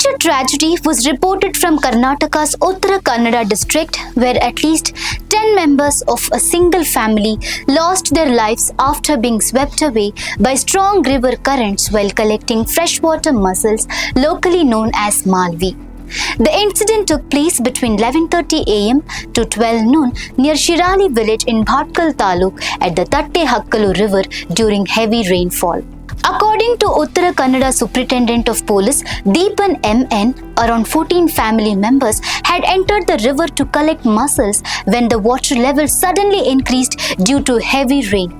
major tragedy was reported from Karnataka's Uttara Kannada district, where at least 10 members of a single family lost their lives after being swept away by strong river currents while collecting freshwater mussels, locally known as malvi. The incident took place between 11:30 am to 12 noon near Shirali village in Bhatkal taluk at the Bhatkal river during heavy rainfall. According to Uttara Kannada Superintendent of Police Deepan MN, around 14 family members had entered the river to collect mussels when the water level suddenly increased due to heavy rain.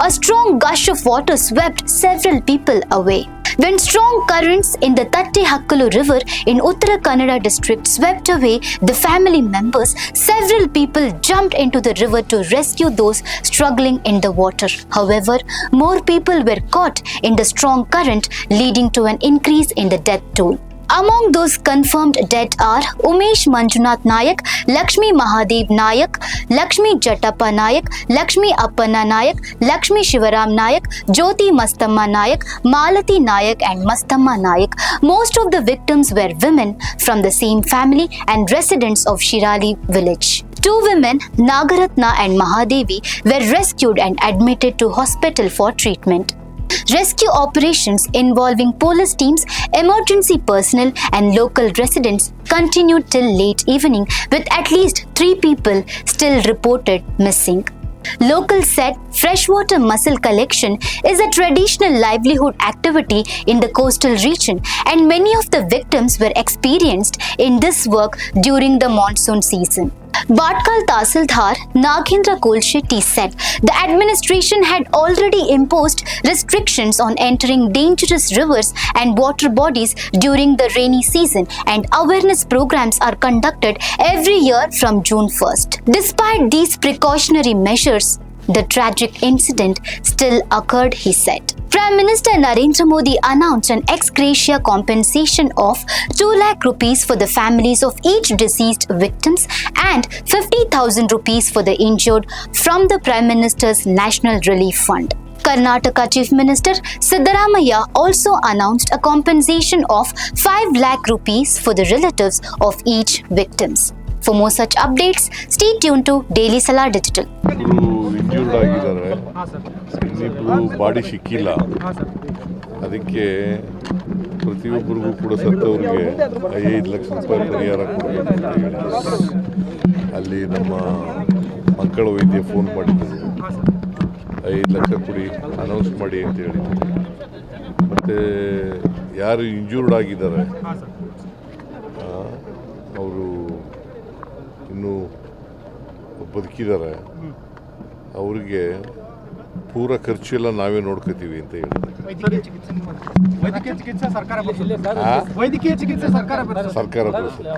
A strong gush of water swept several people away. When strong currents in the Bhatkal river in Uttara Kannada district swept away the family members, several people jumped into the river to rescue those struggling in the water. However, more people were caught in the strong current, leading to an increase in the death toll. Among those confirmed dead are Umesh Manjunath Nayak, Lakshmi Mahadev Nayak, Lakshmi Jattappa Nayak, Lakshmi Appana Nayak, Lakshmi Shivaram Nayak, Jyoti Mastamma Nayak, Malati Nayak and Mastamma Nayak. Most of the victims were women from the same family and residents of Shirali village. Two women, Nagaratna and Mahadevi, were rescued and admitted to hospital for treatment. Rescue operations involving police teams, emergency personnel and local residents continued till late evening, with at least 3 people still reported missing. Locals said freshwater mussel collection is a traditional livelihood activity in the coastal region, and many of the victims were experienced in this work during the monsoon season. Bhatkal Tahsildar Nagendra Kolshetty said the administration had already imposed restrictions on entering dangerous rivers and water bodies during the rainy season, and awareness programs are conducted every year from June 1st. Despite these precautionary measures, the tragic incident still occurred, he said. Prime Minister Narendra Modi announced an ex gratia compensation of 2 lakh rupees for the families of each deceased victims and 50,000 rupees for the injured from the Prime Minister's National Relief Fund. Karnataka Chief Minister Siddaramaiah also announced a compensation of 5 lakh rupees for the relatives of each victims. For more such updates, stay tuned to Daily Salar Digital. Injured ಆಗಿದ್ದಾರೆ, ಇನ್ನಿಬ್ರು body ಸಿಕ್ಕಿಲ್ಲ. ಅದಕ್ಕೆ ಪ್ರತಿಯೊಬ್ಬರಿಗೂ ಕೂಡ ಸತ್ತವ್ರಿಗೆ 5 ಲಕ್ಷ ರೂಪಾಯಿ ಪರಿಹಾರ ಕೊಡಬೇಕು ಅಂತ ಹೇಳಿ ಅಲ್ಲಿ ನಮ್ಮ ಮಕ್ಕಳ ವೈದ್ಯ ಫೋನ್ ಮಾಡಿದ್ರು. 5 ಲಕ್ಷ ಕೊಡಿ, ಅನೌನ್ಸ್ ಮಾಡಿ ಅಂತ ಹೇಳಿದ್ರು. ಮತ್ತು ಯಾರು ಇಂಜೂರ್ಡ್ ಆಗಿದ್ದಾರೆ ಅವರು ಇನ್ನೂ ಬದುಕಿದ್ದಾರೆ, ಅವ್ರಿಗೆ ಪೂರ ಖರ್ಚೆಲ್ಲ ನಾವೇ ನೋಡ್ಕೋತೀವಿ ಅಂತ ಹೇಳಿದ್ದಾರೆ. ಸರ್ಕಾರ ಭರಿಸುತ್ತೆ.